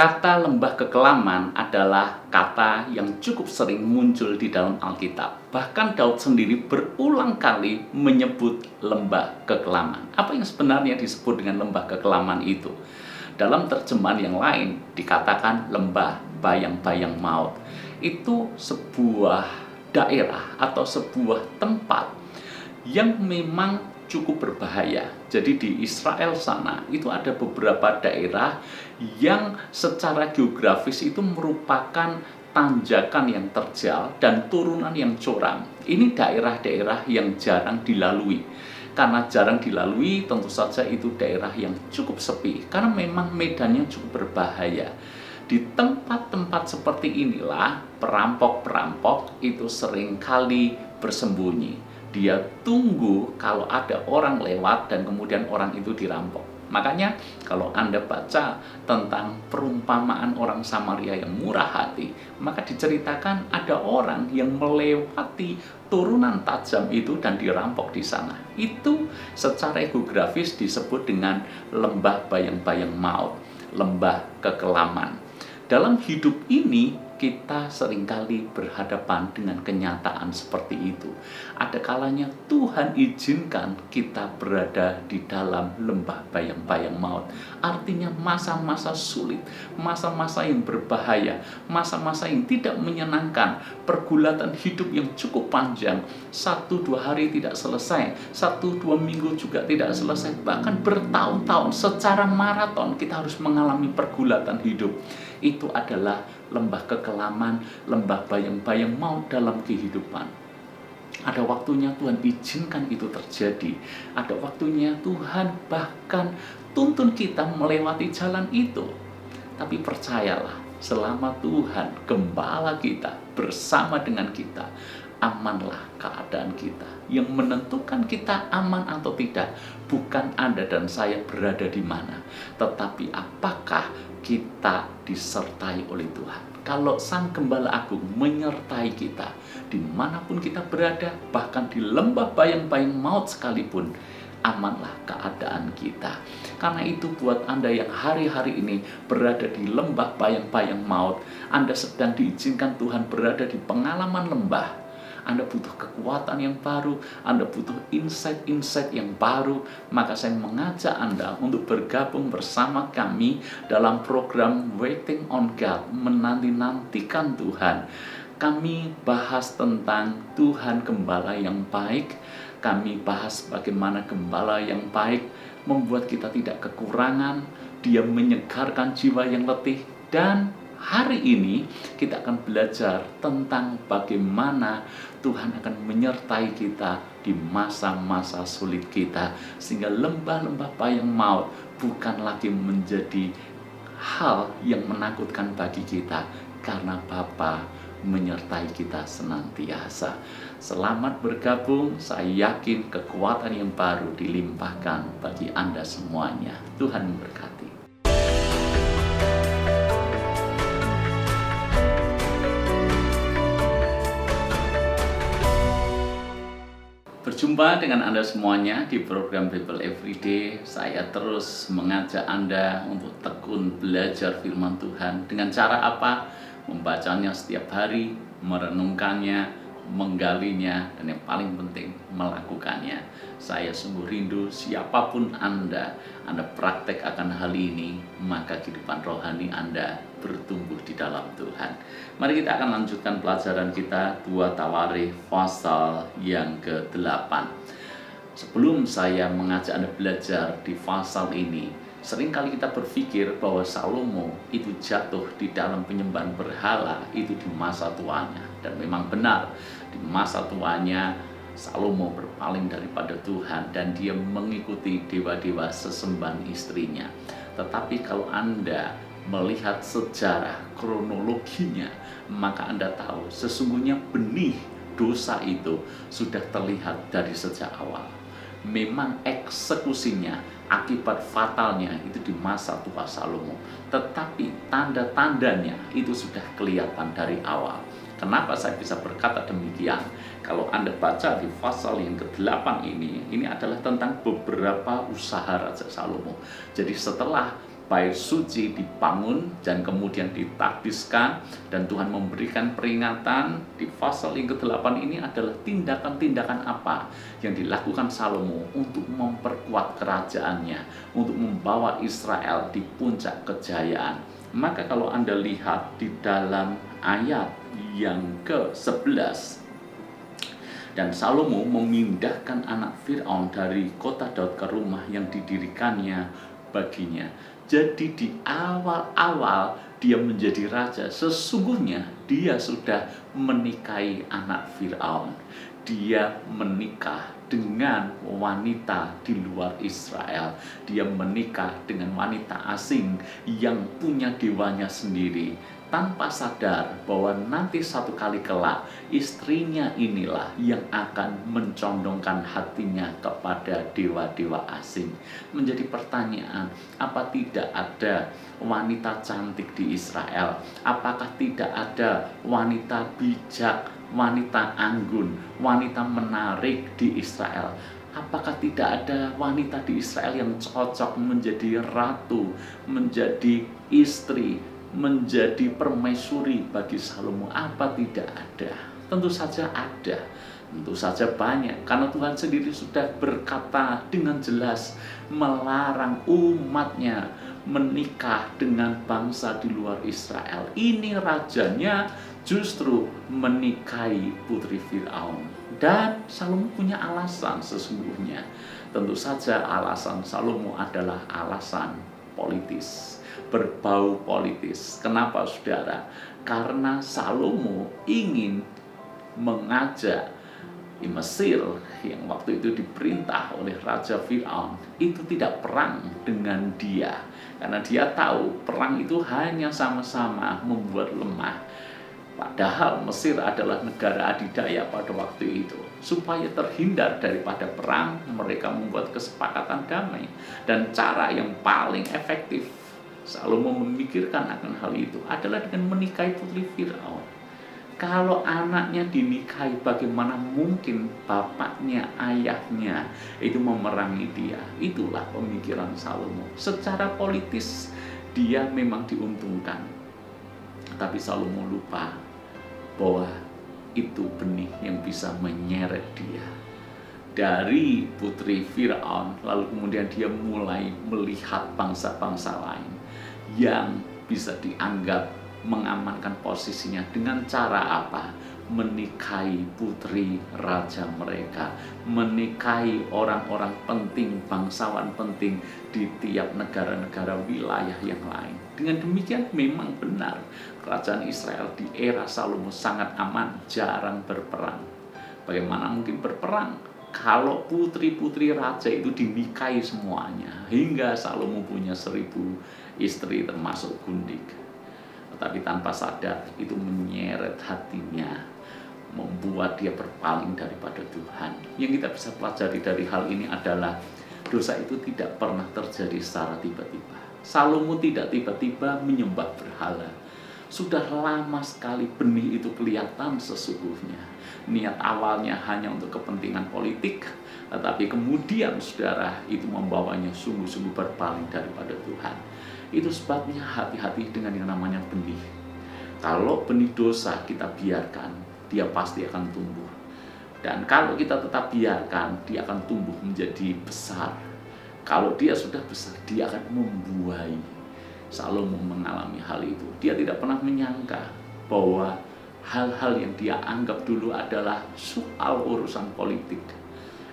Kata lembah kekelaman adalah kata yang cukup sering muncul di dalam Alkitab. Bahkan Daud sendiri berulang kali menyebut lembah kekelaman. Apa yang sebenarnya disebut dengan lembah kekelaman itu? Dalam terjemahan yang lain dikatakan lembah bayang-bayang maut. Itu sebuah daerah atau sebuah tempat yang memang cukup berbahaya. Jadi di Israel sana itu ada beberapa daerah yang secara geografis itu merupakan tanjakan yang terjal dan turunan yang curam. Ini daerah-daerah yang jarang dilalui. Karena jarang dilalui, tentu saja itu daerah yang cukup sepi karena memang medannya cukup berbahaya. Di tempat-tempat seperti inilah perampok-perampok itu seringkali bersembunyi. Dia tunggu kalau ada orang lewat dan kemudian orang itu dirampok. Makanya kalau Anda baca tentang perumpamaan orang Samaria yang murah hati, maka diceritakan ada orang yang melewati turunan tajam itu dan dirampok di sana. Itu secara geografis disebut dengan lembah bayang-bayang maut, lembah kekelaman. Dalam hidup ini kita seringkali berhadapan dengan kenyataan seperti itu. Ada kalanya Tuhan izinkan kita berada di dalam lembah bayang-bayang maut. Artinya masa-masa sulit, masa-masa yang berbahaya, masa-masa yang tidak menyenangkan, pergulatan hidup yang cukup panjang, 1-2 hari tidak selesai, 1-2 minggu juga tidak selesai, bahkan bertahun-tahun secara maraton kita harus mengalami pergulatan hidup. Itu adalah lembah kekelaman, lembah bayang-bayang maut dalam kehidupan. Ada waktunya Tuhan izinkan itu terjadi. Ada waktunya Tuhan bahkan tuntun kita melewati jalan itu. Tapi percayalah, selama Tuhan gembala kita bersama dengan kita, amanlah keadaan kita. Yang menentukan kita aman atau tidak bukan Anda dan saya berada di mana, tetapi apakah kita disertai oleh Tuhan. Kalau Sang Gembala Agung menyertai kita dimanapun kita berada, bahkan di lembah bayang-bayang maut sekalipun, amanlah keadaan kita. Karena itu buat Anda yang hari-hari ini berada di lembah bayang-bayang maut, Anda sedang diizinkan Tuhan berada di pengalaman lembah. Anda butuh kekuatan yang baru, Anda butuh insight-insight yang baru, maka saya mengajak Anda untuk bergabung bersama kami dalam program Waiting on God, menanti-nantikan Tuhan. Kami bahas tentang Tuhan Gembala yang baik, kami bahas bagaimana Gembala yang baik membuat kita tidak kekurangan, Dia menyegarkan jiwa yang letih, dan hari ini kita akan belajar tentang bagaimana Tuhan akan menyertai kita di masa-masa sulit kita, sehingga lembah-lembah bayang maut bukan lagi menjadi hal yang menakutkan bagi kita, karena Bapa menyertai kita senantiasa. Selamat bergabung, saya yakin kekuatan yang baru dilimpahkan bagi Anda semuanya. Tuhan memberkati. Berjumpa dengan Anda semuanya di program Bible Everyday. Saya terus mengajak Anda untuk tekun belajar firman Tuhan. Dengan cara apa? Membacanya setiap hari, merenungkannya, menggalinya, dan yang paling penting melakukannya. Saya sungguh rindu siapapun Anda praktek akan hal ini, maka kehidupan rohani Anda bertumbuh di dalam Tuhan. Mari kita akan lanjutkan pelajaran kita 2 Tawarikh pasal yang ke-8. Sebelum saya mengajak Anda belajar di pasal ini, seringkali kita berpikir bahwa Salomo itu jatuh di dalam penyembahan berhala itu di masa tuanya. Dan memang benar, di masa tuanya Salomo berpaling daripada Tuhan dan dia mengikuti dewa-dewa sesembahan istrinya. Tetapi kalau Anda melihat sejarah kronologinya, maka Anda tahu sesungguhnya benih dosa itu sudah terlihat dari sejak awal. Memang eksekusinya, akibat fatalnya itu di masa tua Salomo, tetapi tanda-tandanya itu sudah kelihatan dari awal. Kenapa saya bisa berkata demikian? Kalau Anda baca di pasal yang ke-8 ini adalah tentang beberapa usaha Raja Salomo. Jadi setelah bait suci dibangun dan kemudian ditakbiskan, dan Tuhan memberikan peringatan di pasal yang ke-8 ini adalah tindakan-tindakan apa yang dilakukan Salomo untuk memperkuat kerajaannya, untuk membawa Israel di puncak kejayaan. Maka kalau Anda lihat di dalam ayat yang ke-11, dan Salomo memindahkan anak Fir'aun dari kota Daud ke rumah yang didirikannya baginya. Jadi di awal-awal dia menjadi raja, sesungguhnya dia sudah menikahi anak Fir'aun. Dia menikah dengan wanita di luar Israel. Dia menikah dengan wanita asing yang punya dewanya sendiri, tanpa sadar bahwa nanti satu kali kelak istrinya inilah yang akan mencondongkan hatinya kepada dewa-dewa asing. Menjadi pertanyaan, apa tidak ada wanita cantik di Israel? Apakah tidak ada wanita bijak, wanita anggun, wanita menarik di Israel? Apakah tidak ada wanita di Israel yang cocok menjadi ratu, menjadi istri, menjadi permaisuri bagi Salomo? Apa tidak ada? Tentu saja ada, tentu saja banyak, karena Tuhan sendiri sudah berkata dengan jelas melarang umatnya menikah dengan bangsa di luar Israel. Ini rajanya justru menikahi putri Fir'aun, dan Salomo punya alasan sesungguhnya. Tentu saja alasan Salomo adalah alasan politis, berbau politis. Kenapa, saudara? Karena Salomo ingin mengajak di Mesir yang waktu itu diperintah oleh Raja Fir'aun itu tidak perang dengan dia, karena dia tahu perang itu hanya sama-sama membuat lemah. Padahal Mesir adalah negara adidaya pada waktu itu. Supaya terhindar daripada perang, mereka membuat kesepakatan damai. Dan cara yang paling efektif Salomo memikirkan akan hal itu adalah dengan menikahi putri Fir'aun. Kalau anaknya dinikahi, bagaimana mungkin bapaknya, ayahnya itu memerangi dia? Itulah pemikiran Salomo. Secara politis dia memang diuntungkan, tapi Salomo lupa bahwa itu benih yang bisa menyeret dia dari putri Fir'aun. Lalu kemudian dia mulai melihat bangsa-bangsa lain yang bisa dianggap mengamankan posisinya dengan cara apa? Menikahi putri raja mereka, menikahi orang-orang penting, bangsawan penting di tiap negara-negara wilayah yang lain. Dengan demikian memang benar kerajaan Israel di era Salomo sangat aman, jarang berperang. Bagaimana mungkin berperang kalau putri-putri raja itu dinikahi semuanya, hingga Salomo punya 1000 istri termasuk gundik. Tetapi tanpa sadar itu menyeret hatinya, membuat dia berpaling daripada Tuhan. Yang kita bisa pelajari dari hal ini adalah dosa itu tidak pernah terjadi secara tiba-tiba. Salomo tidak tiba-tiba menyembah berhala. Sudah lama sekali benih itu kelihatan sesungguhnya. Niat awalnya hanya untuk kepentingan politik, tetapi kemudian saudara itu membawanya sungguh-sungguh berpaling daripada Tuhan. Itu sebabnya hati-hati dengan yang namanya benih. Kalau benih dosa kita biarkan, dia pasti akan tumbuh. Dan kalau kita tetap biarkan, dia akan tumbuh menjadi besar. Kalau dia sudah besar, dia akan membuai. Salomo mengalami hal itu. Dia tidak pernah menyangka bahwa hal-hal yang dia anggap dulu adalah soal urusan politik,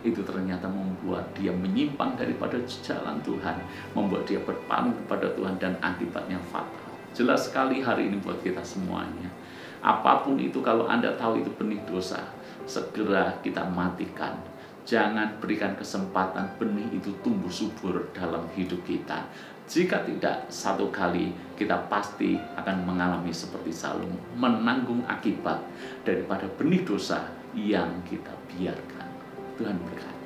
itu ternyata membuat dia menyimpang daripada jalan Tuhan, membuat dia berpaling kepada Tuhan, dan akibatnya fatal. Jelas sekali hari ini buat kita semuanya. Apapun itu, kalau Anda tahu itu benih dosa, segera kita matikan. Jangan berikan kesempatan benih itu tumbuh subur dalam hidup kita. Jika tidak, satu kali kita pasti akan mengalami seperti Salomo, menanggung akibat daripada benih dosa yang kita biarkan. Tuhan berkati.